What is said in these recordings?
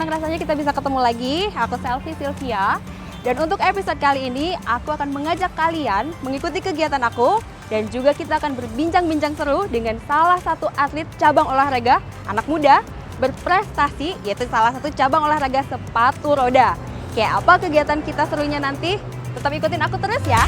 senang rasanya kita bisa ketemu lagi. Aku Selfie Sylvia. Dan untuk episode kali ini, aku akan mengajak kalian mengikuti kegiatan aku. Dan juga kita akan berbincang-bincang seru dengan salah satu atlet cabang olahraga anak muda berprestasi, yaitu salah satu cabang olahraga sepatu roda. Kayak apa kegiatan kita serunya nanti? Tetap ikutin aku terus ya.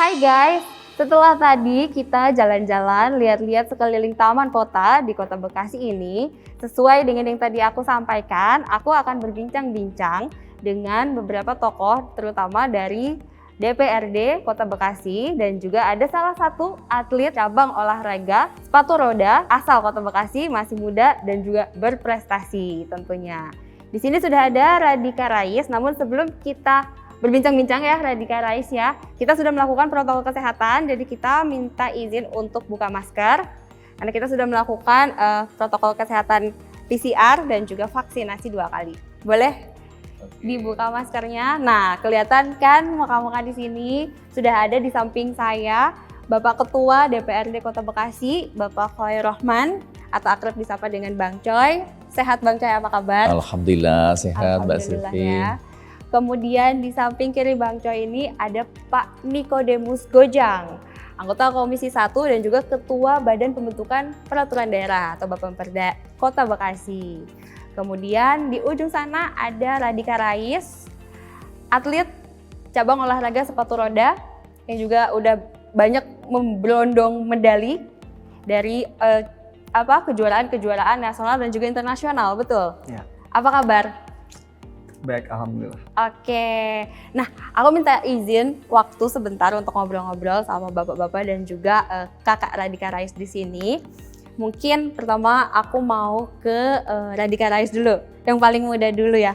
Hai guys, setelah tadi kita jalan-jalan, lihat-lihat sekeliling taman kota di Kota Bekasi ini, sesuai dengan yang tadi aku sampaikan, aku akan berbincang-bincang dengan beberapa tokoh, terutama dari DPRD Kota Bekasi, dan juga ada salah satu atlet cabang olahraga sepatu roda asal Kota Bekasi, masih muda dan juga berprestasi tentunya. Di sini sudah ada Radhika Rais, namun sebelum kita berbincang-bincang ya Radhika Rais ya, kita sudah melakukan protokol kesehatan, jadi kita minta izin untuk buka masker karena kita sudah melakukan protokol kesehatan PCR dan juga vaksinasi 2 kali. Boleh dibuka maskernya? Nah, kelihatan kan muka-muka di sini sudah ada di samping saya Bapak Ketua DPRD Kota Bekasi, Bapak Khairul Rahman atau akrab disapa dengan Bang Coy. Sehat Bang Coy, apa kabar? Alhamdulillah sehat Mbak Sylvie. Ya. Kemudian di samping kiri Bang Coy ini ada Pak Nikodemus Gojang, anggota Komisi 1 dan juga Ketua Badan Pembentukan Peraturan Daerah atau Bapemperda Kota Bekasi. Kemudian di ujung sana ada Radhika Rais, atlet cabang olahraga sepatu roda yang juga udah banyak memberondong medali dari kejuaraan nasional dan juga internasional, betul? Ya. Apa kabar? Baik, alhamdulillah. Oke, nah aku minta izin waktu sebentar untuk ngobrol-ngobrol sama bapak-bapak dan juga kakak Radhika Rais di sini. Mungkin pertama aku mau ke Radhika Rais dulu, yang paling muda dulu ya.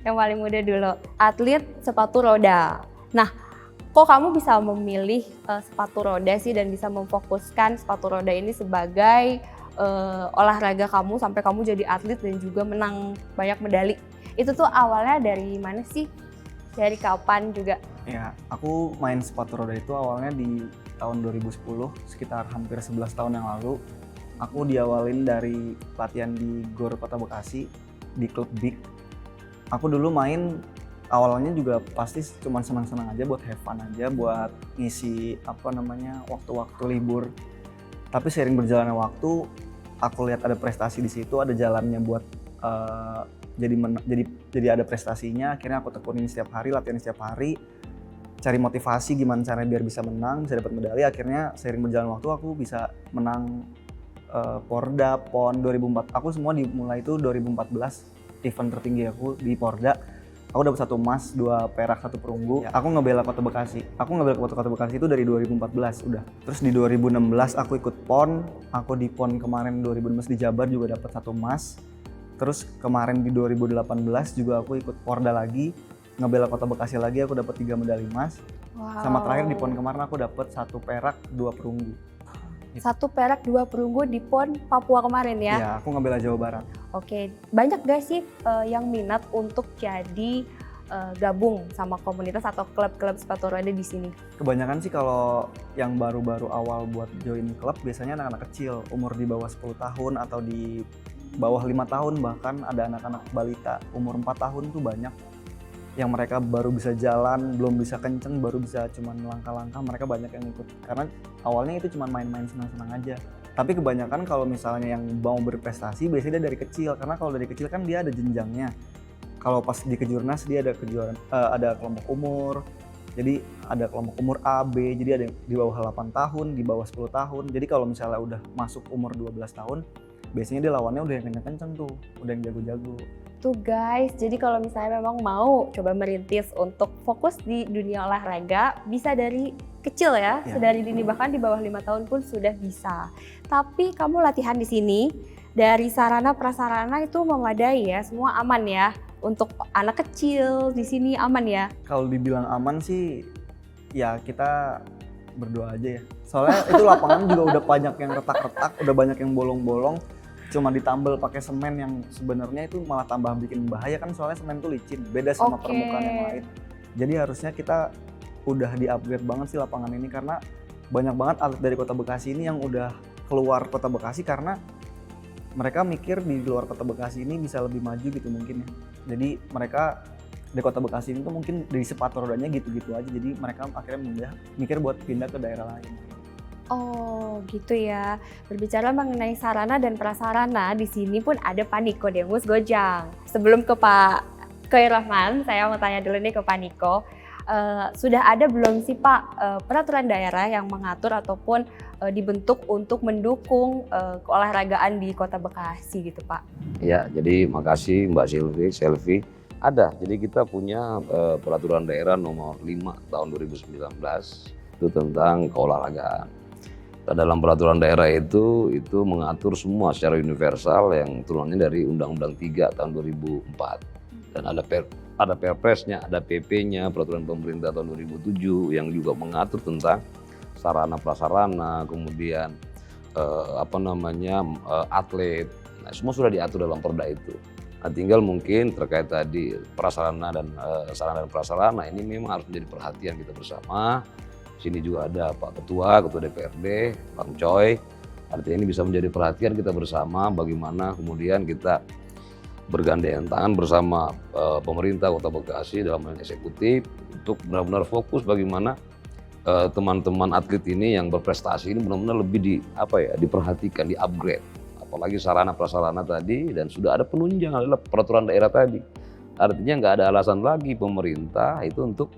Yang paling muda dulu, atlet sepatu roda. Nah, kok kamu bisa memilih sepatu roda sih dan bisa memfokuskan sepatu roda ini sebagai olahraga kamu sampai kamu jadi atlet dan juga menang banyak medali? Itu tuh awalnya dari mana sih? Dari kapan juga? Ya, aku main sepatu roda itu awalnya di tahun 2010, sekitar hampir 11 tahun yang lalu. Aku diawalin dari latihan di GOR Kota Bekasi, di klub BIK. Aku dulu main awalnya juga pasti cuma senang-senang aja, buat have fun aja, buat ngisi waktu-waktu libur. Tapi seiring berjalannya waktu, aku lihat ada prestasi di situ, ada jalannya buat jadi ada prestasinya. Akhirnya aku tekunin setiap hari, latihan setiap hari, cari motivasi gimana caranya biar bisa menang, bisa dapat medali. Akhirnya seiring berjalan waktu aku bisa menang Porda, PON 2004. Aku semua dimulai itu 2014, event tertinggi aku di Porda. Aku dapat 1 emas, 2 perak, 1 perunggu. Ya, aku ngebela Kota Bekasi. Aku ngebela Kota Bekasi itu dari 2014 udah. Terus di 2016 aku ikut PON. Aku di PON kemarin 2016 di Jabar juga dapat 1 emas. Terus kemarin di 2018 juga aku ikut Porda lagi, ngebela Kota Bekasi lagi, aku dapat 3 medali emas. Wow. Sama terakhir di PON kemarin aku dapat 1 perak, 2 perunggu. 1 perak, 2 perunggu di PON Papua kemarin ya? Iya, aku ngebela Jawa Barat. Oke, banyak gak sih yang minat untuk jadi gabung sama komunitas atau klub-klub sepatu roda di sini? Kebanyakan sih kalau yang baru-baru awal buat join klub biasanya anak-anak kecil, umur di bawah 10 tahun atau di bawah 5 tahun, bahkan ada anak-anak balita umur 4 tahun tuh banyak yang mereka baru bisa jalan, belum bisa kenceng, baru bisa cuman langkah-langkah. Mereka banyak yang ikut karena awalnya itu cuma main-main senang-senang aja. Tapi kebanyakan kalau misalnya yang mau berprestasi biasanya dia dari kecil, karena kalau dari kecil kan dia ada jenjangnya. Kalau pas di kejurnas dia ada kejuaraan, ada kelompok umur. Jadi ada kelompok umur A, B, jadi ada yang di bawah 8 tahun, di bawah 10 tahun. Jadi kalau misalnya udah masuk umur 12 tahun, biasanya dia lawannya udah yang kenceng-kenceng tuh, udah yang jago-jago. Tuh guys, jadi kalau misalnya memang mau coba merintis untuk fokus di dunia olahraga, bisa dari kecil ya, Ya. sedari dini, bahkan di bawah 5 tahun pun sudah bisa. Tapi kamu latihan di sini, dari sarana prasarana itu memadai ya, semua aman ya. Untuk anak kecil di sini aman ya. Kalau dibilang aman sih, ya kita berdoa aja ya. Soalnya itu lapangan juga udah banyak yang retak-retak, udah banyak yang bolong-bolong. Cuma ditambal pakai semen yang sebenarnya itu malah tambah bikin bahaya kan, soalnya semen tuh licin, beda sama Oke. permukaan yang lain. Jadi harusnya kita udah di-upgrade banget sih lapangan ini, karena banyak banget atlet dari Kota Bekasi ini yang udah keluar Kota Bekasi karena mereka mikir di luar Kota Bekasi ini bisa lebih maju gitu mungkin ya. Jadi mereka di Kota Bekasi ini tuh mungkin dari sepatu rodanya gitu-gitu aja, jadi mereka akhirnya mikir buat pindah ke daerah lain. Oh gitu ya. Berbicara mengenai sarana dan prasarana, di sini pun ada Pak Niko Demus Gojang. Sebelum ke Pak Khairul-Rahman, saya mau tanya dulu nih ke Pak Niko. Sudah ada belum sih Pak peraturan daerah yang mengatur ataupun dibentuk untuk mendukung keolahragaan di Kota Bekasi gitu Pak? Ya, jadi makasih Mbak Selvi. Ada, jadi kita punya peraturan daerah nomor 5 tahun 2019 itu tentang keolahragaan. Dan dalam peraturan daerah itu mengatur semua secara universal yang turunannya dari Undang-Undang 3 tahun 2004. Dan ada Perpresnya, ada PP-nya, peraturan pemerintah tahun 2007 yang juga mengatur tentang sarana prasarana, kemudian atlet. Nah, semua sudah diatur dalam perda itu. Nah, tinggal mungkin terkait tadi prasarana dan sarana dan prasarana ini memang harus menjadi perhatian kita bersama. Sini juga ada Pak Ketua DPRD, Bang Coy. Artinya ini bisa menjadi perhatian kita bersama bagaimana kemudian kita bergandengan tangan bersama pemerintah Kota Bekasi dalam hal eksekutif untuk benar-benar fokus bagaimana teman-teman atlet ini yang berprestasi ini benar-benar lebih diperhatikan, di-upgrade. Apalagi sarana prasarana tadi, dan sudah ada penunjang adalah peraturan daerah tadi. Artinya nggak ada alasan lagi pemerintah itu untuk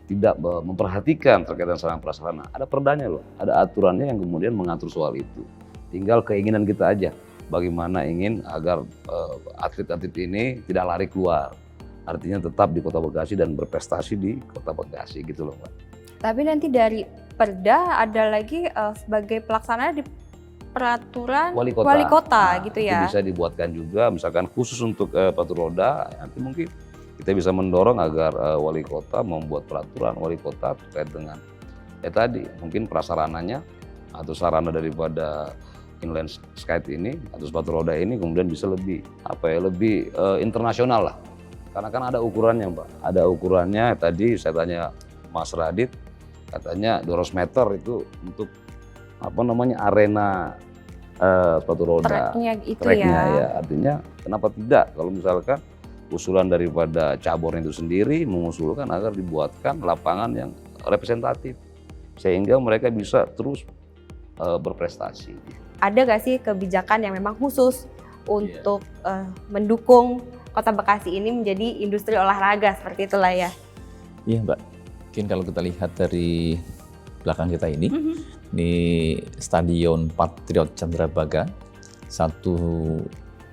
tidak memperhatikan terkait dengan sarana prasarana. Ada perdanya loh, ada aturannya yang kemudian mengatur soal itu. Tinggal keinginan kita aja, bagaimana ingin agar atlet-atlet ini tidak lari keluar. Artinya tetap di Kota Bekasi dan berprestasi di Kota Bekasi gitu loh Mbak. Tapi nanti dari Perda ada lagi sebagai pelaksana di peraturan wali kota Nah, gitu itu ya. bisa dibuatkan juga, misalkan khusus untuk sepatu roda, nanti mungkin kita bisa mendorong agar wali kota membuat peraturan wali kota terkait dengan tadi mungkin prasarananya atau sarana daripada inline skate ini atau sepatu roda ini kemudian bisa lebih internasional lah. Karena kan ada ukurannya Mbak, ada ukurannya. Tadi saya tanya Mas Radit, katanya 200 meter itu untuk arena sepatu roda. Tracknya ya. Artinya kenapa tidak kalau misalkan usulan daripada cabur itu sendiri mengusulkan agar dibuatkan lapangan yang representatif sehingga mereka bisa terus berprestasi. Ada gak sih kebijakan yang memang khusus untuk mendukung Kota Bekasi ini menjadi industri olahraga seperti itulah ya? Iya Mbak, mungkin kalau kita lihat dari belakang kita ini Stadion Patriot Candrabaga, satu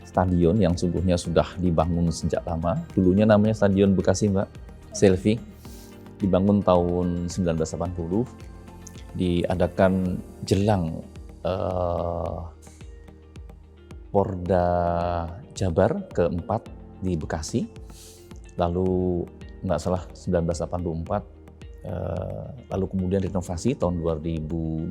stadion yang sungguhnya sudah dibangun sejak lama. Dulunya namanya Stadion Bekasi Mbak Selvi, dibangun tahun 1980, diadakan jelang Porda Jabar keempat di Bekasi, lalu nggak salah 1984, lalu kemudian renovasi tahun 2012,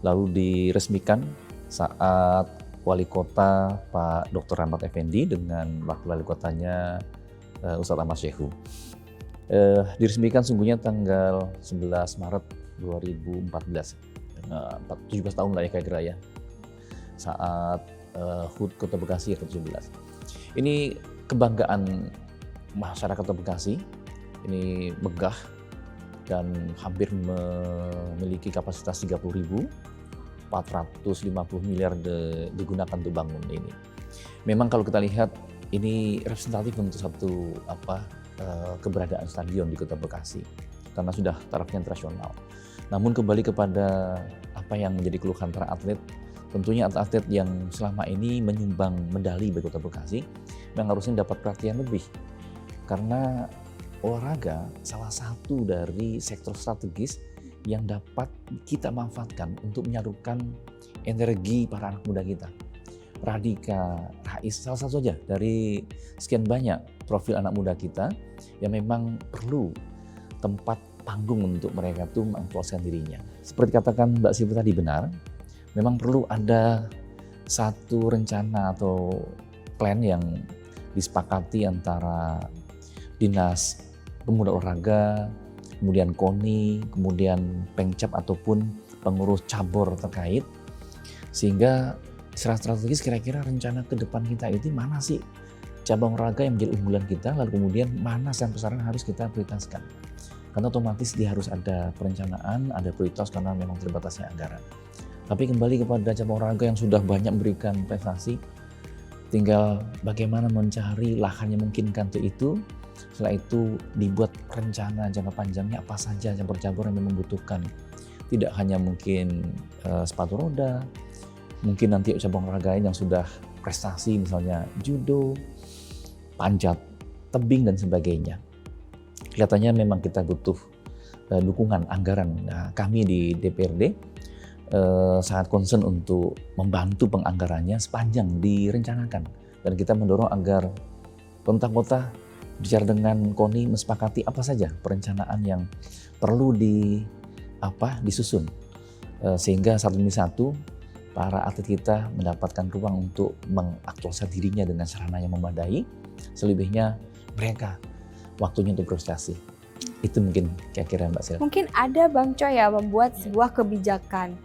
lalu diresmikan saat Wali Kota Pak Dr. Rahmat Effendi dengan wakil wali kotanya Ustadz Ahmad Syekhu. Diresmikan sungguhnya tanggal 11 Maret 2014, 17 tahun lah ya kira-kira ya, saat HUT Kota Bekasi yang ke-17. Ini kebanggaan masyarakat Kota Bekasi, ini megah dan hampir memiliki kapasitas 30.000, 450 miliar digunakan untuk bangun ini. Memang kalau kita lihat ini representatif untuk satu keberadaan stadion di Kota Bekasi karena sudah tarafnya internasional. Namun kembali kepada apa yang menjadi keluhan para atlet. Tentunya atlet yang selama ini menyumbang medali bagi Kota Bekasi memang harusnya dapat perhatian lebih. Karena olahraga salah satu dari sektor strategis yang dapat kita manfaatkan untuk menyalurkan energi para anak muda kita. Radika, Rais, salah satu saja dari sekian banyak profil anak muda kita yang memang perlu tempat panggung untuk mereka tuh mengeksplorasikan dirinya. Seperti katakan Mbak Silvi tadi benar, memang perlu ada satu rencana atau plan yang disepakati antara Dinas Pemuda Olahraga, kemudian KONI, kemudian Pengcap ataupun pengurus cabur terkait, sehingga secara strategis kira-kira rencana ke depan kita itu mana sih cabang olahraga yang menjadi unggulan kita, lalu kemudian mana sasaran harus kita prioritaskan. Karena otomatis dia harus ada perencanaan, ada prioritas karena memang terbatasnya anggaran. Tapi kembali kepada cabang olahraga yang sudah banyak memberikan prestasi, tinggal bagaimana mencari lahan yang memungkinkan untuk itu. Setelah itu dibuat rencana jangka panjangnya apa saja cabur-cabur yang memang membutuhkan. Tidak hanya mungkin sepatu roda, mungkin nanti cabang olahraga yang sudah prestasi misalnya judo, panjat tebing dan sebagainya. Kelihatannya memang kita butuh dukungan anggaran. Nah, kami di DPRD sangat concern untuk membantu penganggarannya sepanjang direncanakan, dan kita mendorong agar pemerintah kota bicara dengan KONI mesepakati apa saja perencanaan yang perlu disusun sehingga satu demi satu para atlet kita mendapatkan ruang untuk mengaktualisasi dirinya dengan sarana yang memadai. Selebihnya mereka waktunya untuk berprestasi. Itu mungkin kira-kira Mbak Silvi. Mungkin ada Bang Coy ya membuat sebuah kebijakan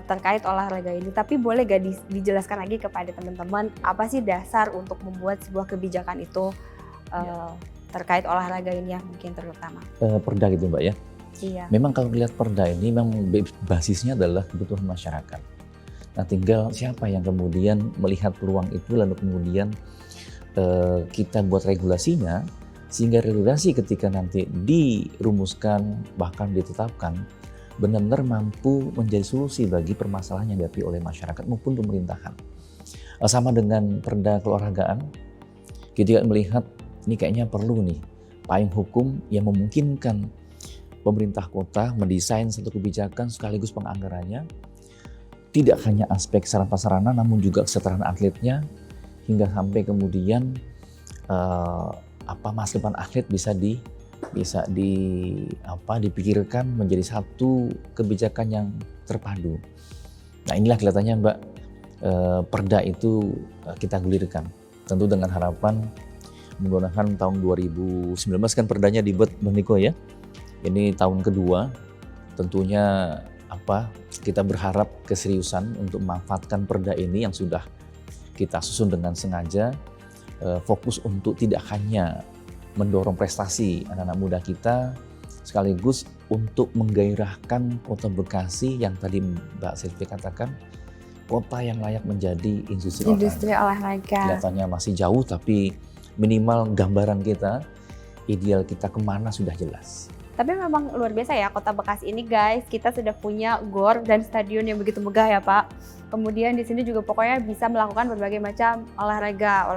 terkait olahraga ini, tapi boleh gak dijelaskan lagi kepada teman-teman apa sih dasar untuk membuat sebuah kebijakan itu terkait olahraga ini ya mungkin terutama. Perda gitu Mbak ya. Iya. Memang kalau lihat perda ini memang basisnya adalah kebutuhan masyarakat. Nah tinggal siapa yang kemudian melihat peluang itu lalu kemudian kita buat regulasinya, sehingga regulasi ketika nanti dirumuskan bahkan ditetapkan benar-benar mampu menjadi solusi bagi permasalahan yang dihadapi oleh masyarakat maupun pemerintahan. Sama dengan perda keolahragaan, kita melihat ini kayaknya perlu nih payung hukum yang memungkinkan pemerintah kota mendesain satu kebijakan sekaligus penganggarannya, tidak hanya aspek sarana prasarana namun juga kesejahteraan atletnya, hingga sampai kemudian masa depan atlet bisa dipikirkan menjadi satu kebijakan yang terpadu. Nah inilah kelihatannya Mbak, perda itu kita gulirkan, tentu dengan harapan menggunakan tahun 2019 kan perdanya dibuat Bang Niko ya. Ini tahun kedua, tentunya kita berharap keseriusan untuk memanfaatkan perda ini yang sudah kita susun dengan sengaja, fokus untuk tidak hanya mendorong prestasi anak-anak muda kita, sekaligus untuk menggairahkan Kota Bekasi yang tadi Mbak Silvi katakan, kota yang layak menjadi industri olahraga. Kelihatannya masih jauh, tapi minimal gambaran kita, ideal kita kemana sudah jelas. Tapi memang luar biasa ya Kota Bekasi ini guys, kita sudah punya GOR dan stadion yang begitu megah ya Pak. Kemudian di sini juga pokoknya bisa melakukan berbagai macam olahraga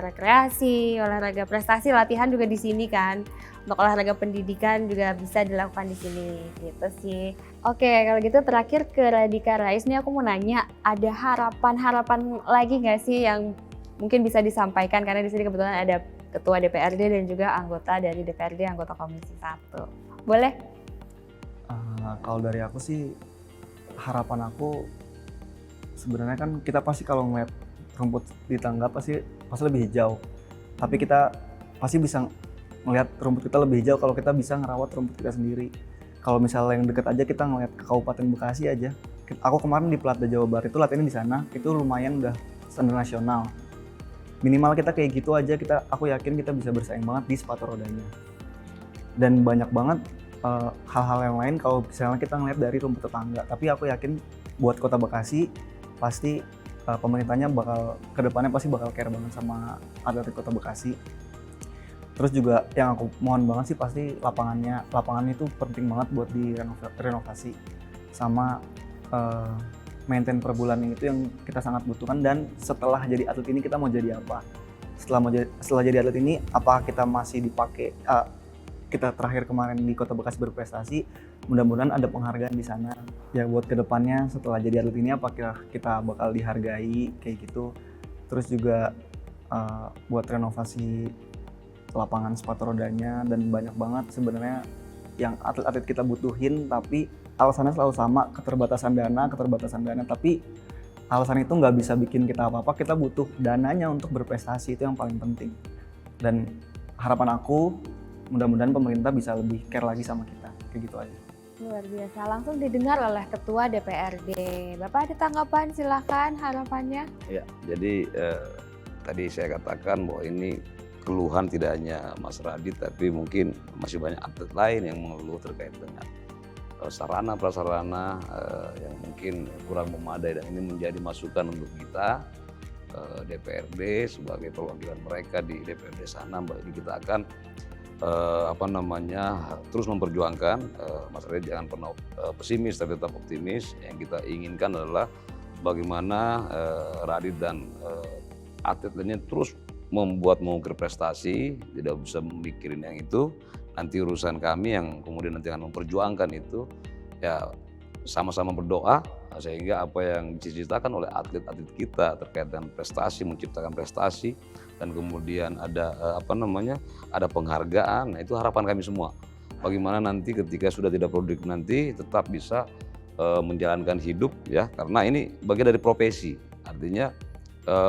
rekreasi, olahraga prestasi, latihan juga di sini kan. Untuk olahraga pendidikan juga bisa dilakukan di sini, gitu sih. Oke, kalau gitu terakhir ke Radika Rais, nih aku mau nanya, ada harapan lagi nggak sih yang mungkin bisa disampaikan, karena di sini kebetulan ada Ketua DPRD dan juga anggota dari DPRD, anggota Komisi 1. Boleh? Kalau dari aku sih, harapan aku sebenarnya kan kita pasti kalau ngeliat rumput di tangga pasti lebih hijau. Tapi kita pasti bisa ngeliat rumput kita lebih hijau kalau kita bisa ngerawat rumput kita sendiri. Kalau misalnya yang deket aja kita ngeliat ke Kabupaten Bekasi aja. Aku kemarin di Platda Jawa Barat itu latihan di sana, itu lumayan udah standar nasional. Minimal kita kayak gitu aja, aku yakin kita bisa bersaing banget di sepatu rodanya. Dan banyak banget hal-hal yang lain kalau misalnya kita ngeliat dari rumput tetangga. Tapi aku yakin buat Kota Bekasi pasti pemerintahnya kedepannya pasti bakal care banget sama atlet Kota Bekasi. Terus juga yang aku mohon banget sih pasti lapangan itu penting banget buat direnovasi, sama eh, maintain per bulan itu yang kita sangat butuhkan. Dan setelah jadi atlet ini kita mau jadi apa? Setelah jadi atlet ini apa kita masih dipakai? Kita terakhir kemarin di Kota Bekasi berprestasi, mudah-mudahan ada penghargaan di sana. Ya buat kedepannya setelah jadi atlet ini apakah kita bakal dihargai kayak gitu. Terus juga buat renovasi lapangan sepatu rodanya, dan banyak banget sebenarnya yang atlet-atlet kita butuhin, tapi alasannya selalu sama, keterbatasan dana, tapi alasan itu nggak bisa bikin kita apa-apa. Kita butuh dananya untuk berprestasi, itu yang paling penting. Dan harapan aku mudah-mudahan pemerintah bisa lebih care lagi sama kita, kayak gitu aja. Luar biasa, langsung didengar oleh Ketua DPRD. Bapak ada tanggapan, silahkan harapannya. Ya, jadi tadi saya katakan bahwa ini keluhan tidak hanya Mas Radit, tapi mungkin masih banyak atlet lain yang mengeluh terkait dengan sarana prasarana yang mungkin kurang memadai, dan ini menjadi masukan untuk kita DPRD sebagai perwakilan mereka di DPRD sana. Ini kita akan terus memperjuangkan. Mas Radit jangan pernah pesimis, tapi tetap optimis. Yang kita inginkan adalah bagaimana Radit dan atlet lainnya terus mengukir prestasi, tidak bisa memikirin yang itu. Nanti urusan kami yang kemudian nanti akan memperjuangkan itu, ya sama-sama berdoa sehingga apa yang dicita-citakan oleh atlet-atlet kita terkait dengan prestasi, menciptakan prestasi, dan kemudian ada ada penghargaan. Nah, itu harapan kami semua. Bagaimana nanti ketika sudah tidak produktif nanti tetap bisa menjalankan hidup, ya, karena ini bagian dari profesi. Artinya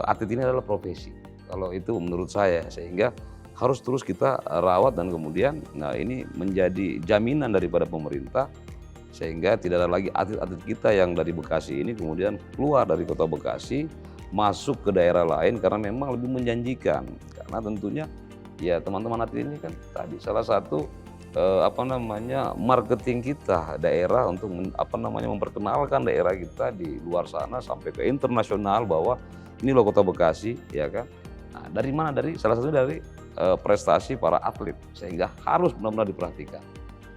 atlet ini adalah profesi. Kalau itu menurut saya, sehingga harus terus kita rawat, dan kemudian ini menjadi jaminan daripada pemerintah, sehingga tidak ada lagi atlet-atlet kita yang dari Bekasi ini kemudian keluar dari Kota Bekasi masuk ke daerah lain karena memang lebih menjanjikan. Karena tentunya ya teman-teman atlet ini kan tadi salah satu marketing kita daerah untuk memperkenalkan daerah kita di luar sana sampai ke internasional bahwa ini loh Kota Bekasi, ya kan. Nah, dari mana? Salah satunya dari prestasi para atlet, sehingga harus benar-benar diperhatikan.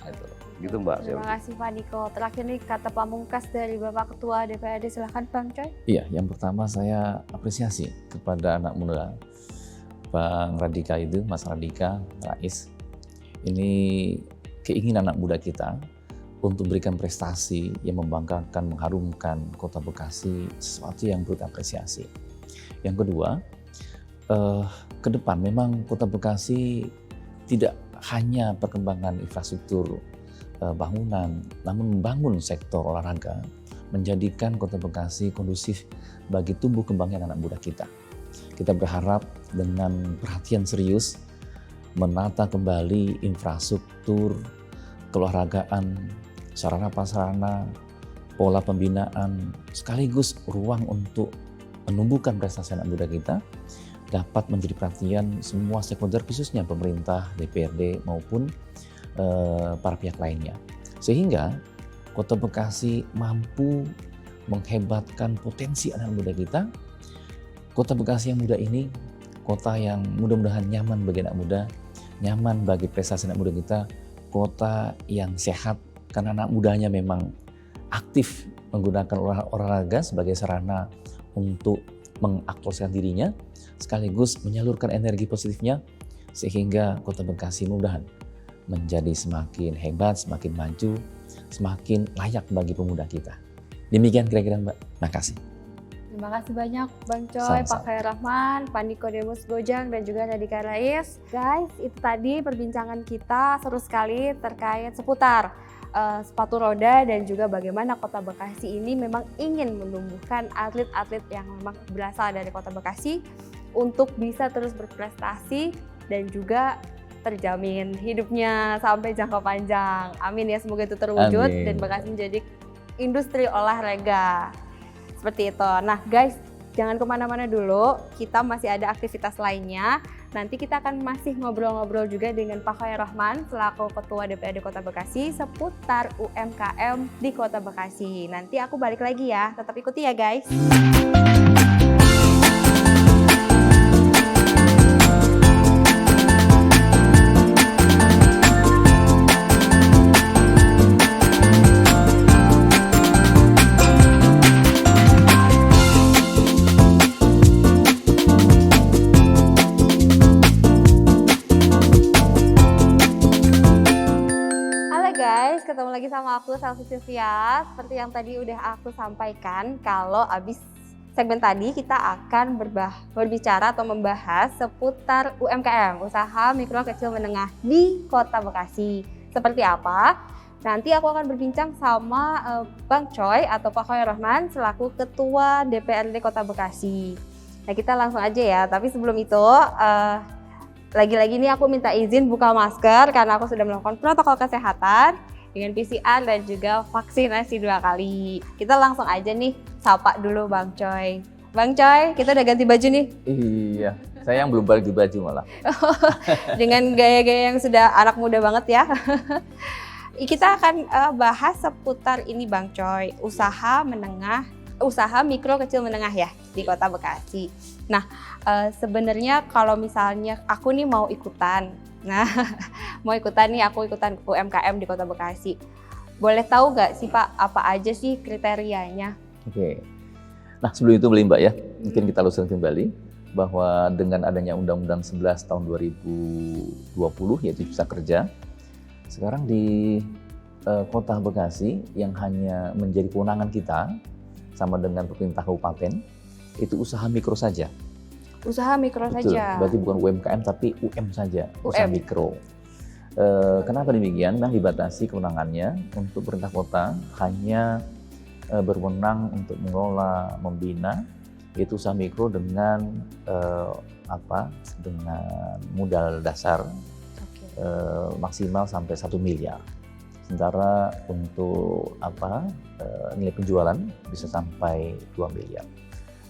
Nah, itu gitu Mbak. Terima kasih Pak Niko. Terakhir nih kata pamungkas dari Bapak Ketua DPRD, silahkan Bang Coy. Iya, yang pertama saya apresiasi kepada anak muda Bang Radika itu, Mas Radika, Rais. Ini keinginan anak muda kita untuk memberikan prestasi yang membanggakan, mengharumkan Kota Bekasi, sesuatu yang perlu apresiasi. Yang kedua, ke depan memang Kota Bekasi tidak hanya perkembangan infrastruktur bangunan, namun membangun sektor olahraga, menjadikan Kota Bekasi kondusif bagi tumbuh kembangnya anak muda kita. Kita berharap dengan perhatian serius menata kembali infrastruktur keolahragaan, sarana prasarana, pola pembinaan, sekaligus ruang untuk menumbuhkan prestasi anak muda kita dapat menjadi perhatian semua stakeholder, khususnya pemerintah, DPRD maupun para pihak lainnya. Sehingga Kota Bekasi mampu menghebatkan potensi anak muda kita. Kota Bekasi yang muda ini, kota yang mudah-mudahan nyaman bagi anak muda, nyaman bagi prestasi anak muda kita, kota yang sehat karena anak mudanya memang aktif menggunakan olahraga sebagai sarana untuk mengaktualisasikan dirinya, sekaligus menyalurkan energi positifnya, sehingga Kota Bekasi mudah-mudahan menjadi semakin hebat, semakin maju, semakin layak bagi pemuda kita. Demikian kira-kira Mbak. Makasih. Terima kasih banyak Bang Coy, Pak Khair Rahman, Pak Nikodemus Gojang, dan juga Radika Rais. Guys, itu tadi perbincangan kita seru sekali terkait seputar sepatu roda dan juga bagaimana Kota Bekasi ini memang ingin menumbuhkan atlet-atlet yang memang berasal dari Kota Bekasi untuk bisa terus berprestasi dan juga terjamin hidupnya sampai jangka panjang. Amin ya, semoga itu terwujud. Amin. Dan Bekasi menjadi industri olahraga. Seperti itu. Nah guys, jangan kemana-mana dulu, kita masih ada aktivitas lainnya. Nanti kita akan masih ngobrol-ngobrol juga dengan Pak Khair Rahman selaku Ketua DPRD Kota Bekasi seputar UMKM di Kota Bekasi. Nanti aku balik lagi ya, tetap ikuti ya guys. ketemu lagi sama aku Selvi Sylvia. Seperti yang tadi udah aku sampaikan, kalau abis segmen tadi kita akan berbicara atau membahas seputar UMKM, usaha mikro kecil menengah di Kota Bekasi. Seperti apa? Nanti aku akan berbincang sama Bang Choi atau Pak Khairul-Rahman selaku Ketua DPRD Kota Bekasi. Nah, kita langsung aja ya, tapi sebelum itu lagi-lagi nih aku minta izin buka masker karena aku sudah melakukan protokol kesehatan dengan PCR dan juga vaksinasi 2 kali. Kita langsung aja nih sapa dulu Bang Choi. Bang Choi, kita udah ganti baju nih. Iya, saya yang belum balik baju malah. Dengan gaya-gaya yang sudah anak muda banget ya. Kita akan bahas seputar ini Bang Choi, usaha mikro kecil menengah ya di Kota Bekasi. Nah, sebenarnya kalau misalnya aku nih mau ikutan aku ikutan UMKM di Kota Bekasi. Boleh tahu nggak sih Pak, apa aja sih kriterianya? Oke. Nah, sebelum itu boleh Mbak ya, mungkin kita luruskan kembali bahwa dengan adanya Undang-Undang 11 tahun 2020 yaitu Cipta Kerja, sekarang di Kota Bekasi yang hanya menjadi kewenangan kita sama dengan pemerintah kabupaten itu usaha mikro saja. Usaha mikro Betul, saja. berarti bukan UMKM tapi UM saja, usaha mikro. Kenapa demikian? Memang dibatasi kewenangannya untuk pemerintah kota hanya berwenang untuk mengelola, membina yaitu usaha mikro dengan dengan modal dasar maksimal sampai 1 miliar. Sementara untuk nilai penjualan bisa sampai 2 miliar.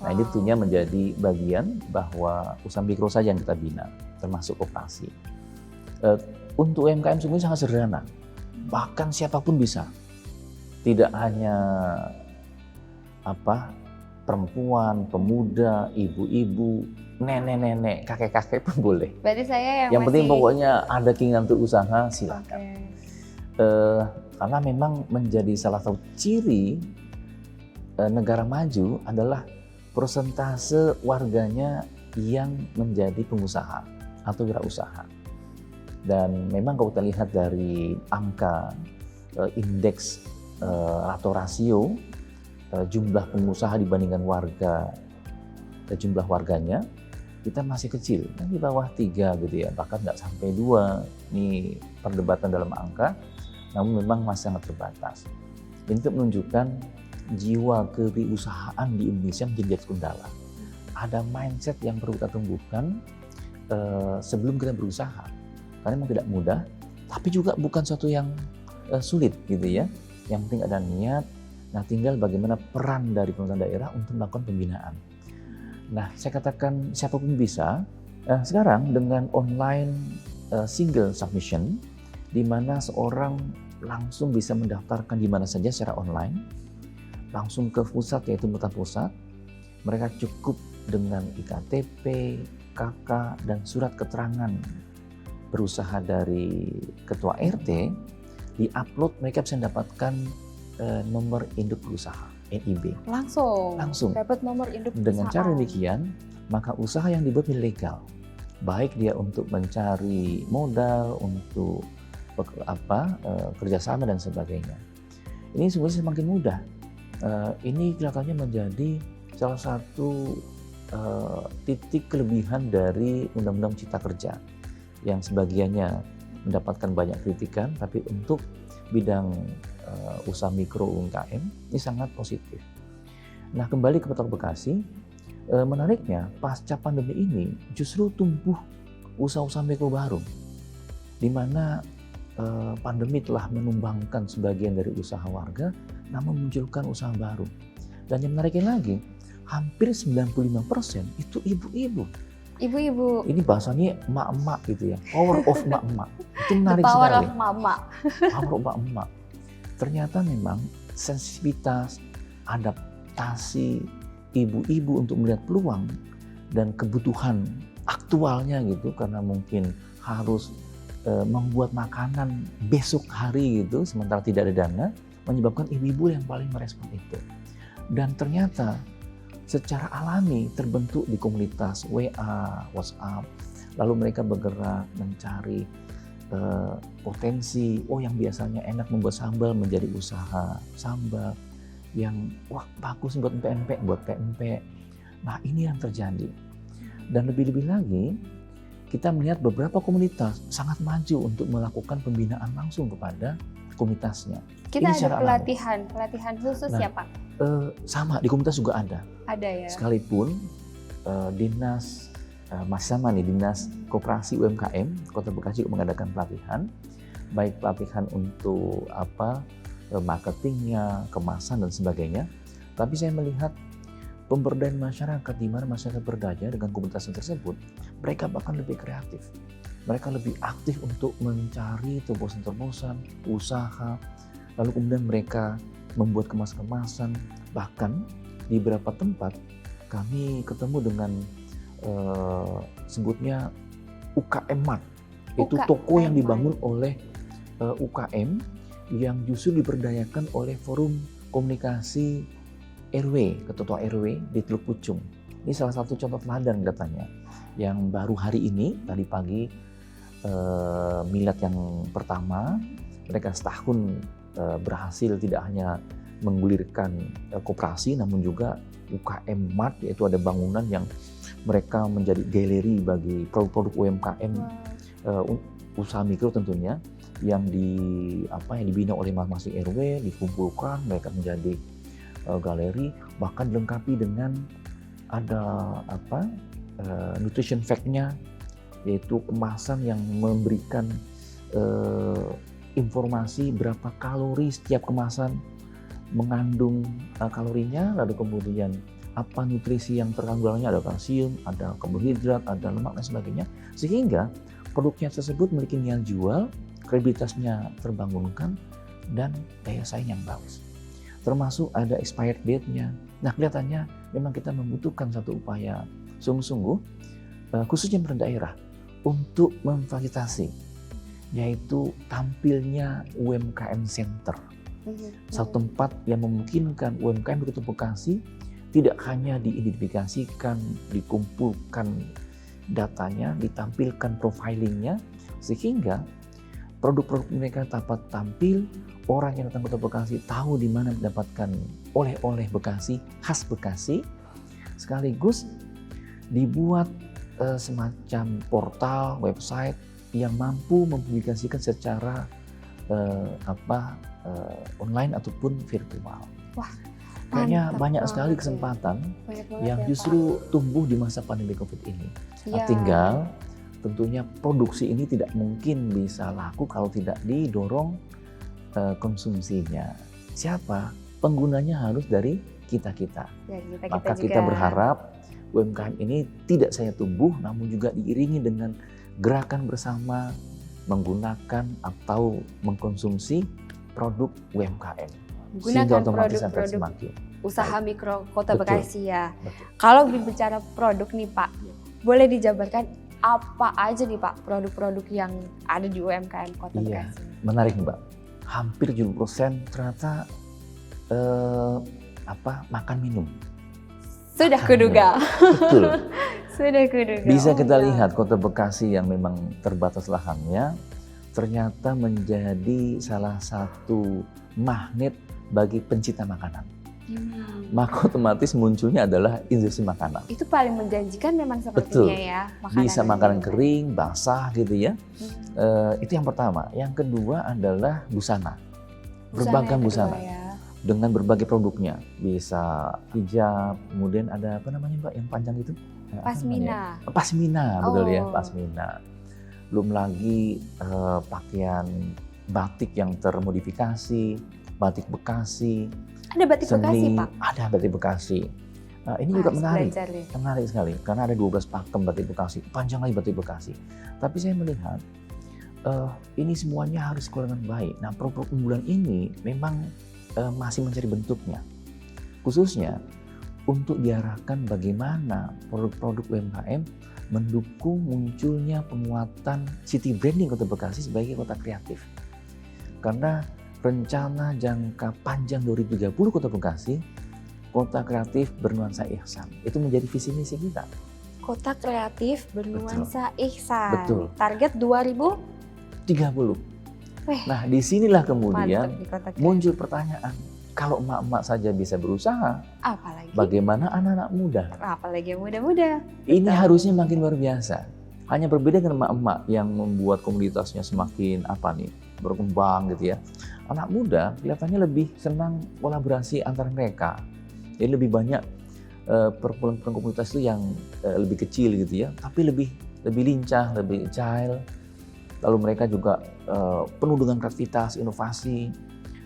Nah, ini tentunya menjadi bagian bahwa usaha mikro saja yang kita bina, termasuk koperasi. Untuk UMKM semuanya sangat sederhana, bahkan siapapun bisa. Tidak hanya perempuan, pemuda, ibu-ibu, nenek-nenek, kakek-kakek pun boleh. Berarti saya yang penting pokoknya ada keinginan untuk usaha, silakan. Karena memang menjadi salah satu ciri negara maju adalah persentase warganya yang menjadi pengusaha atau wirausaha. Dan memang kalau kita lihat dari angka indeks atau rasio jumlah pengusaha dibandingkan jumlah warganya, kita masih kecil, di bawah 3 gitu ya, bahkan nggak sampai 2. Ini perdebatan dalam angka, namun memang masih sangat terbatas. Ini untuk menunjukkan jiwa kewirausahaan di Indonesia menjadi kendala. Ada mindset yang perlu kita tumbuhkan sebelum kita berusaha. Karena memang tidak mudah, tapi juga bukan sesuatu yang sulit gitu ya. Yang penting ada niat. Nah, tinggal bagaimana peran dari pemerintah daerah untuk melakukan pembinaan. Nah, saya katakan siapapun bisa. Sekarang dengan online single submission, di mana seorang langsung bisa mendaftarkan di mana saja secara online, langsung ke pusat yaitu pemerintah pusat, mereka cukup dengan IKTP, KK, dan surat keterangan berusaha dari ketua RT, di-upload mereka bisa mendapatkan nomor induk berusaha, NIB. Langsung. Dapat nomor induk Dengan cara demikian, maka usaha yang dibuat legal. Baik dia untuk mencari modal, untuk kerjasama dan sebagainya. Ini sebenarnya semakin mudah. Ini kelihatannya menjadi salah satu titik kelebihan dari Undang-Undang Cipta Kerja yang sebagiannya mendapatkan banyak kritikan, tapi untuk bidang usaha mikro UMKM ini sangat positif. Nah, kembali ke Kota Bekasi, menariknya pasca pandemi ini justru tumbuh usaha-usaha mikro baru, di mana pandemi telah menumbangkan sebagian dari usaha warga, namun munculkan usaha baru. Dan yang menariknya lagi, hampir 95% itu ibu-ibu. Ibu-ibu. Ini bahasanya emak-emak gitu ya, power of emak-emak. Itu menarik sekali. Power of emak-emak. Power of emak-emak. Ternyata memang sensitivitas, adaptasi ibu-ibu untuk melihat peluang dan kebutuhan aktualnya gitu, karena mungkin harus membuat makanan besok hari gitu, sementara tidak ada dana, menyebabkan ibu-ibu yang paling merespon itu. Dan ternyata secara alami terbentuk di komunitas WA, WhatsApp, lalu mereka bergerak mencari potensi, yang biasanya enak membuat sambal menjadi usaha sambal yang bagus buat pempek, buat pempek. Nah ini yang terjadi. Dan lebih-lebih lagi, kita melihat beberapa komunitas sangat maju untuk melakukan pembinaan langsung kepada komunitasnya. Kita Ini ada secara alami. pelatihan khusus ya Pak? Sama, di komunitas juga ada. Ada ya? Sekalipun Dinas Dinas Koperasi UMKM Kota Bekasi mengadakan pelatihan, baik pelatihan untuk marketingnya, kemasan dan sebagainya. Tapi saya melihat pemberdayaan masyarakat, di mana masyarakat berdaya dengan komunitas tersebut, mereka bahkan lebih kreatif. Mereka lebih aktif untuk mencari terobosan-terobosan, usaha, lalu kemudian mereka membuat kemasan-kemasan. Bahkan di beberapa tempat kami ketemu dengan sebutnya UKM Mart. Itu toko yang dibangun oleh UKM yang justru diberdayakan oleh forum komunikasi RW, ketua RW di Teluk Pucung. Ini salah satu contoh teladan katanya, yang baru hari ini, tadi pagi milad yang pertama, mereka setahun berhasil tidak hanya menggulirkan koperasi, namun juga UKM Mart, yaitu ada bangunan yang mereka menjadi galeri bagi produk-produk UMKM, usaha mikro tentunya, yang dibina oleh masing-masing RW, dikumpulkan, mereka menjadi galeri, bahkan dilengkapi dengan ada nutrition fact-nya, yaitu kemasan yang memberikan informasi berapa kalori setiap kemasan mengandung kalorinya, lalu kemudian apa nutrisi yang terkandung dalamnya, ada kalsium, ada karbohidrat, ada lemak dan sebagainya, sehingga produknya tersebut memiliki nilai jual, kredibilitasnya terbangunkan, dan daya saing yang bagus. Termasuk ada expired date-nya. Nah, kelihatannya memang kita membutuhkan satu upaya sungguh-sungguh, khususnya pemerintah daerah, untuk memfasilitasi, yaitu tampilnya UMKM Center. Satu tempat yang memungkinkan UMKM di Kota Bekasi tidak hanya diidentifikasikan, dikumpulkan datanya, ditampilkan profilingnya, sehingga produk-produk mereka dapat tampil, orang yang datang ke Kota Bekasi tahu di mana mendapatkan oleh-oleh Bekasi, khas Bekasi, sekaligus dibuat semacam portal, website yang mampu mempublikasikan secara online ataupun virtual. Wah, kayaknya banyak banget sekali ya. kesempatan Banyak banget yang ya, justru tumbuh di masa pandemi COVID ini. Iya. Tinggal tentunya produksi ini tidak mungkin bisa laku kalau tidak didorong konsumsinya. Siapa? Penggunanya harus dari kita-kita. Ya, Maka juga. kita berharap UMKM ini tidak saja tumbuh, namun juga diiringi dengan gerakan bersama menggunakan atau mengkonsumsi produk UMKM. Sehingga Gunakan otomatis akan produk-produk semakin usaha baik. mikro Kota Betul. Bekasi ya. Betul. Kalau berbicara produk nih Pak, boleh dijabarkan apa aja nih Pak produk-produk yang ada di UMKM Kota Iya. Bekasi? Menarik Mbak, hampir 70% ternyata makan minum. Sudah Makan kuduga. minum. Betul. Sudah kuduga. Bisa kita iya. lihat Kota Bekasi yang memang terbatas lahannya ternyata menjadi salah satu magnet bagi pencinta makanan. Maka otomatis munculnya adalah industri makanan. Itu paling menjanjikan memang sepertinya Betul. ya. Bisa makanan kering, basah gitu ya. Itu yang pertama. Yang kedua adalah busana. Berbagai yang kedua busana. ya. Dengan berbagai produknya. Bisa hijab, kemudian ada apa namanya Mbak yang panjang itu? Pasmina. Pasmina, betul ya, Oh. pasmina. Belum lagi pakaian batik yang termodifikasi, batik Bekasi, Ada batik Bekasi Pak. ada batik Bekasi. Nah, ini juga Harus menarik, belajar nih. menarik sekali karena ada 12 pakem batik Bekasi, panjang lagi batik Bekasi. Tapi saya melihat ini semuanya harus dikelola dengan baik. Nah, produk unggulan ini memang masih mencari bentuknya, khususnya untuk diarahkan bagaimana produk-produk UMKM mendukung munculnya penguatan city branding Kota Bekasi sebagai kota kreatif. Karena rencana jangka panjang 2030 Kota Bekasi, kota kreatif bernuansa ihsan. Itu menjadi visi misi kita. Kota kreatif bernuansa ihsan. Betul. Target 2030. 30. Wih, Nah, disinilah kemudian mantap di kota kreatif. muncul pertanyaan, kalau emak-emak saja bisa berusaha, Apalagi, bagaimana anak-anak muda? apalagi yang muda-muda. Ini Betul. harusnya makin luar biasa. Hanya berbeda dengan emak-emak yang membuat komunitasnya semakin berkembang gitu ya. Anak muda kelihatannya lebih senang kolaborasi antar mereka. Jadi lebih banyak perkumpulan komunitas itu yang lebih kecil gitu ya, tapi lebih lincah, lebih agile. Lalu mereka juga penuh dengan kreativitas, inovasi.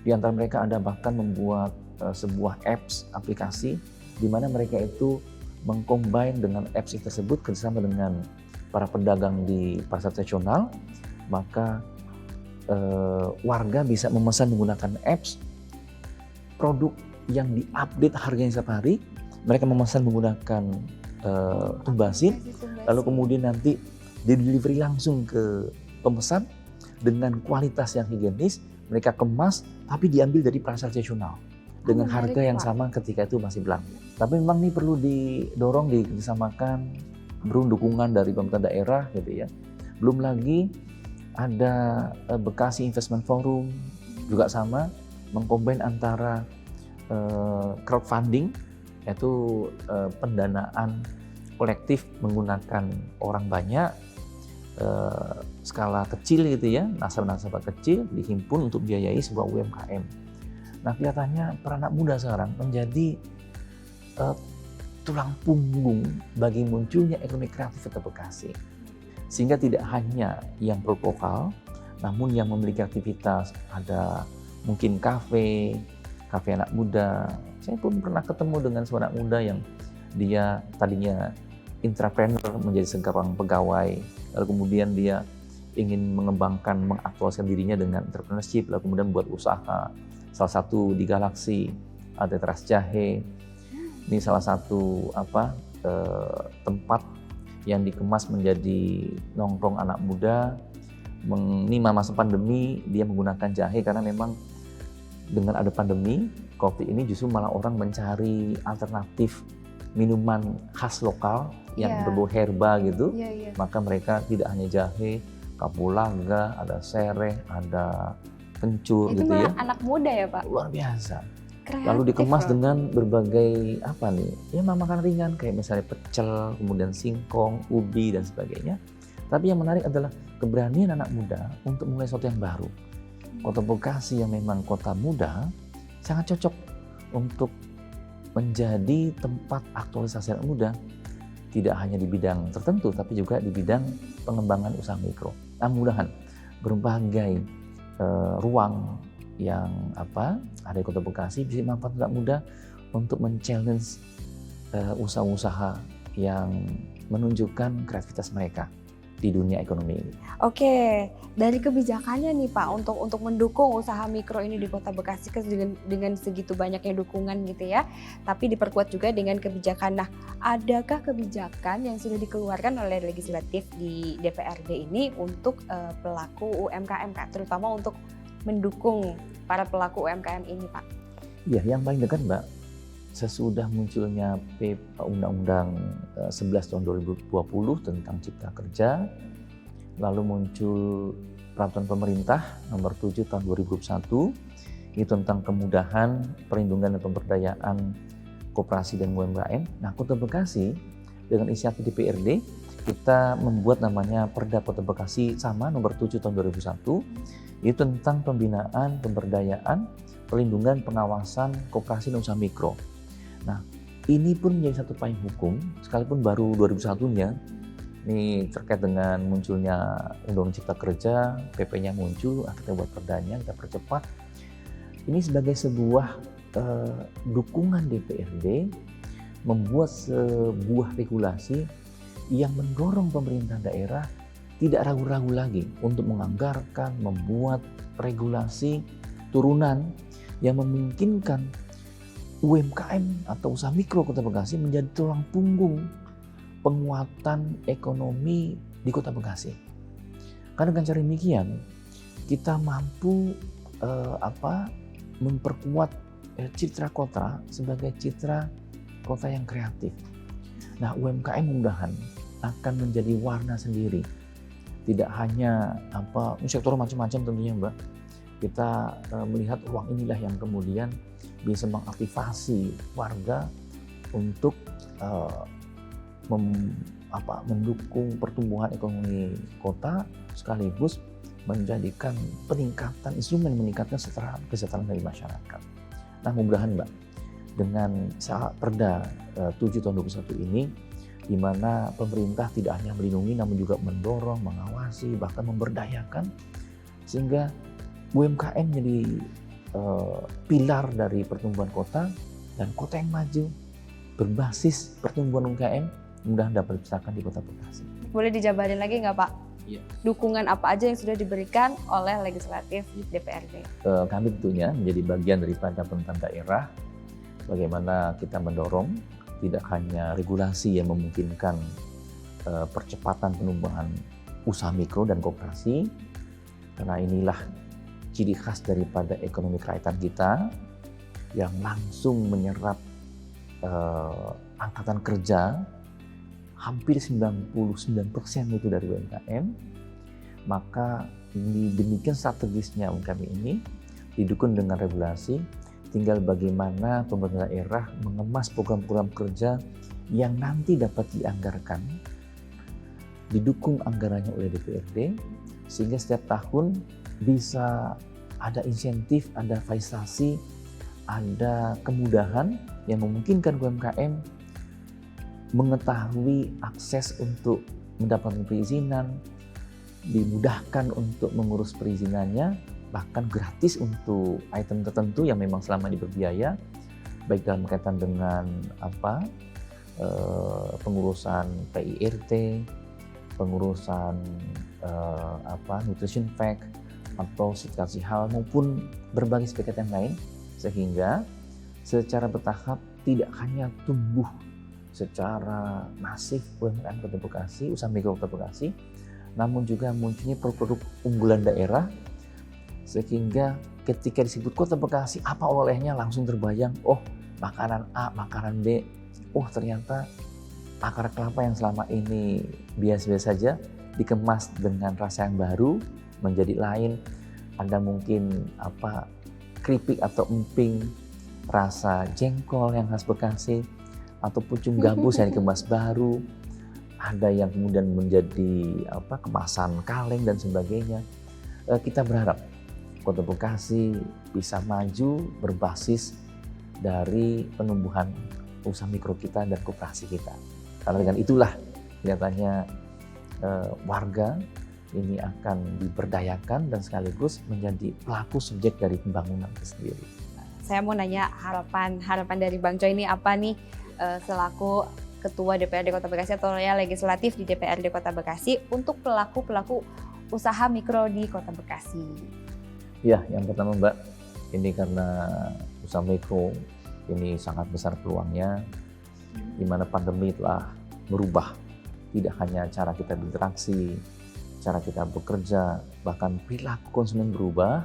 Di antara mereka ada bahkan membuat sebuah apps, aplikasi, di mana mereka itu mengcombine dengan apps tersebut kerjasama dengan para pedagang di pasar tradisional, maka warga bisa memesan menggunakan apps, produk yang diupdate harganya setiap hari, mereka memesan menggunakan tumbasin, lalu kemudian nanti di-delivery langsung ke pemesan dengan kualitas yang higienis, mereka kemas tapi diambil dari pasar tradisional dengan menarik, harga yang Pak. sama ketika itu masih belangko. Tapi memang ini perlu didorong, dikerjasamakan, perlu dukungan dari pemerintah daerah gitu ya. Belum lagi ada Bekasi Investment Forum juga sama, mengcombine antara crowdfunding, yaitu pendanaan kolektif menggunakan orang banyak, skala kecil gitu ya, nasabah-nasabah kecil dihimpun untuk biayai sebuah UMKM. Nah, kelihatannya para anak muda sekarang menjadi tulang punggung bagi munculnya ekonomi kreatif Kota Bekasi. Sehingga tidak hanya yang berlokal, namun yang memiliki aktivitas, ada mungkin kafe anak muda. Saya pun pernah ketemu dengan seorang anak muda yang dia tadinya intrapreneur, menjadi seorang pegawai, lalu kemudian dia ingin mengembangkan, mengaktualisasikan dirinya dengan entrepreneurship, lalu kemudian buat usaha. Salah satu di Galaxy, ada Teras Jahe. Ini salah satu tempat yang dikemas menjadi nongkrong anak muda. Ini masa pandemi dia menggunakan jahe karena memang dengan ada pandemi COVID ini justru malah orang mencari alternatif minuman khas lokal yang berbau herba gitu. Maka mereka tidak hanya jahe, kapulaga, ada sereh, ada kencur Itu gitu ya. anak muda ya Pak? Luar biasa. Kreatif Lalu dikemas loh. dengan berbagai makan ringan kayak misalnya pecel, kemudian singkong, ubi dan sebagainya. Tapi yang menarik adalah keberanian anak muda untuk mulai sesuatu yang baru. Kota Bekasi yang memang kota muda sangat cocok untuk menjadi tempat aktualisasi anak muda, tidak hanya di bidang tertentu tapi juga di bidang pengembangan usaha mikro. Nah, mudahan berbagai ruang yang ada di Kota Bekasi bisa dimanfaatkan anak muda untuk men-challenge usaha-usaha yang menunjukkan kreativitas mereka di dunia ekonomi ini. Oke, dari kebijakannya nih Pak untuk mendukung usaha mikro ini di Kota Bekasi dengan segitu banyaknya dukungan gitu ya, tapi diperkuat juga dengan kebijakan. Nah, adakah kebijakan yang sudah dikeluarkan oleh legislatif di DPRD ini untuk pelaku UMKM Kak, terutama untuk mendukung para pelaku UMKM ini Pak? Ya, yang paling dekat Mbak, sesudah munculnya Undang-Undang 11 tahun 2020 tentang Cipta Kerja, lalu muncul Peraturan Pemerintah Nomor 7 tahun 2021, itu tentang kemudahan, perlindungan dan pemberdayaan koperasi dan UMKM. Nah, Kota Bekasi dengan inisiatif DPRD, kita membuat namanya Perda Kota Bekasi sama Nomor 7 tahun 2001, itu tentang pembinaan, pemberdayaan, perlindungan, pengawasan koperasi dan usaha mikro. Nah, ini pun menjadi satu payung hukum, sekalipun baru 2001-nya, ini terkait dengan munculnya Undang-Undang Cipta Kerja, PP-nya muncul, kita buat perdanya, kita percepat. Ini sebagai sebuah dukungan DPRD, membuat sebuah regulasi yang mendorong pemerintah daerah tidak ragu-ragu lagi untuk menganggarkan, membuat regulasi turunan yang memungkinkan UMKM atau usaha mikro Kota Bekasi menjadi tulang punggung penguatan ekonomi di Kota Bekasi. Karena dengan cara demikian kita mampu memperkuat citra kota sebagai citra kota yang kreatif. Nah, UMKM mudahan akan menjadi warna sendiri Tidak hanya sektor macam-macam tentunya Mbak. Kita melihat ruang inilah yang kemudian bisa mengaktifasi warga untuk mendukung pertumbuhan ekonomi kota sekaligus menjadikan instrumen meningkatkan kesejahteraan dari masyarakat. Nah, mudah-mudahan Mbak, dengan Perda 7 tahun 2021 ini, di mana pemerintah tidak hanya melindungi namun juga mendorong, mengawasi, bahkan memberdayakan, sehingga UMKM menjadi pilar dari pertumbuhan kota, dan kota yang maju berbasis pertumbuhan UMKM mudah dapat diciptakan di Kota Bekasi. Boleh dijabarin lagi nggak Pak? Iya. Dukungan apa aja yang sudah diberikan oleh legislatif DPRD? Kami tentunya menjadi bagian daripada pemerintahan daerah, bagaimana kita mendorong tidak hanya regulasi yang memungkinkan percepatan penumbuhan usaha mikro dan koperasi, karena inilah ciri khas daripada ekonomi kerakyatan kita yang langsung menyerap angkatan kerja hampir 99% itu dari UMKM. Maka demikian strategisnya UMKM ini didukung dengan regulasi. Tinggal bagaimana pemerintah daerah mengemas program-program kerja yang nanti dapat dianggarkan, didukung anggarannya oleh DPRD, sehingga setiap tahun bisa ada insentif, ada fasilitasi, ada kemudahan yang memungkinkan UMKM mengetahui akses untuk mendapatkan perizinan, dimudahkan untuk mengurus perizinannya, bahkan gratis untuk item tertentu yang memang selama ini berbiaya, baik dalam kaitan dengan pengurusan PIRT, pengurusan nutrition pack atau sertifikasi halal maupun berbagai sertifikat yang lain, sehingga secara bertahap tidak hanya tumbuh secara masif UMKM Kota Bekasi, usaha mikro Kota Bekasi, namun juga munculnya produk-produk unggulan daerah, sehingga ketika disebut Kota Bekasi, apa olehnya langsung terbayang, oh makanan A, makanan B, oh ternyata akar kelapa yang selama ini biasa-biasa saja dikemas dengan rasa yang baru menjadi lain. Ada mungkin keripik atau emping rasa jengkol yang khas Bekasi, atau pucung gabus yang dikemas baru. Ada yang kemudian menjadi kemasan kaleng dan sebagainya. Kita berharap Kota Bekasi bisa maju berbasis dari penumbuhan usaha mikro kita dan koperasi kita. Karena dengan itulah kelihatannya warga ini akan diberdayakan dan sekaligus menjadi pelaku subjek dari pembangunan itu sendiri. Saya mau nanya harapan dari Bang Coy ini apa nih selaku Ketua DPRD Kota Bekasi atau ya legislatif di DPRD Kota Bekasi untuk pelaku usaha mikro di Kota Bekasi. Ya, yang pertama Mbak, ini karena usaha mikro ini sangat besar peluangnya, di mana pandemi telah merubah tidak hanya cara kita berinteraksi, cara kita bekerja, bahkan perilaku konsumen berubah,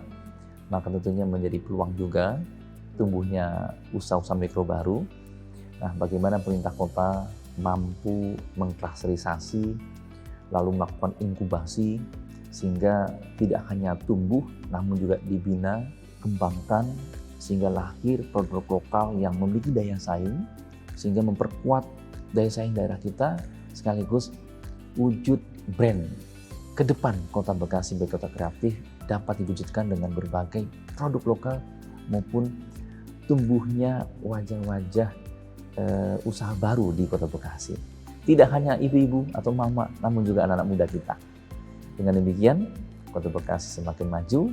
maka tentunya menjadi peluang juga tumbuhnya usaha-usaha mikro baru. Nah, bagaimana pemerintah kota mampu mengklasterisasi, lalu melakukan inkubasi, sehingga tidak hanya tumbuh, namun juga dibina, kembangkan, sehingga lahir produk lokal yang memiliki daya saing, sehingga memperkuat daya saing daerah kita, sekaligus wujud brand ke depan Kota Bekasi sebagai kota kreatif dapat diwujudkan dengan berbagai produk lokal maupun tumbuhnya wajah-wajah usaha baru di Kota Bekasi. Tidak hanya ibu-ibu atau mama, namun juga anak-anak muda kita. Dengan demikian, Kota Bekasi semakin maju,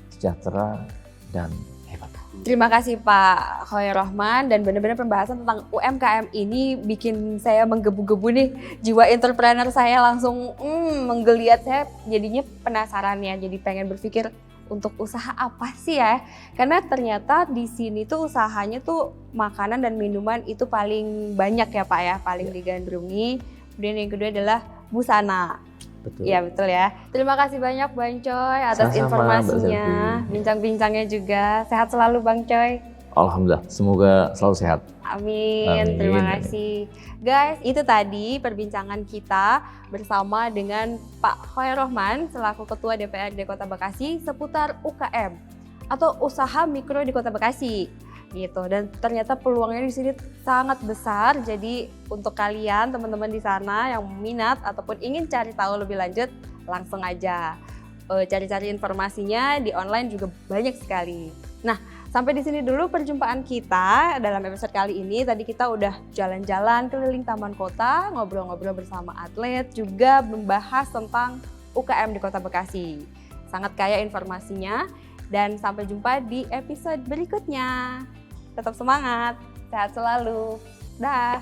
sejahtera, dan hebat. Terima kasih Pak Khoirrohman, dan benar-benar pembahasan tentang UMKM ini bikin saya menggebu-gebu nih, jiwa entrepreneur saya langsung menggeliat, saya jadinya penasaran ya, jadi pengen berpikir untuk usaha apa sih ya, karena ternyata di sini tuh usahanya tuh makanan dan minuman itu paling banyak ya Pak ya, paling digandrungi. Kemudian yang kedua adalah busana. Betul. Iya betul ya. Terima kasih banyak Bang Coy atas Sama-sama, informasinya, bincang-bincangnya juga. Sehat selalu Bang Coy. Alhamdulillah, semoga selalu sehat. Amin. Amin. Terima kasih. Guys, itu tadi perbincangan kita bersama dengan Pak Khoirrohman selaku Ketua DPRD Kota Bekasi seputar UKM atau usaha mikro di Kota Bekasi. Gitu. Dan ternyata peluangnya di sini sangat besar. Jadi untuk kalian teman-teman di sana yang minat ataupun ingin cari tahu lebih lanjut, langsung aja cari-cari informasinya di online juga banyak sekali. Nah, sampai di sini dulu perjumpaan kita dalam episode kali ini. Tadi kita udah jalan-jalan keliling taman kota, ngobrol-ngobrol bersama atlet, juga membahas tentang UKM di Kota Bekasi. Sangat kaya informasinya dan sampai jumpa di episode berikutnya. Tetap semangat, sehat selalu. Dah.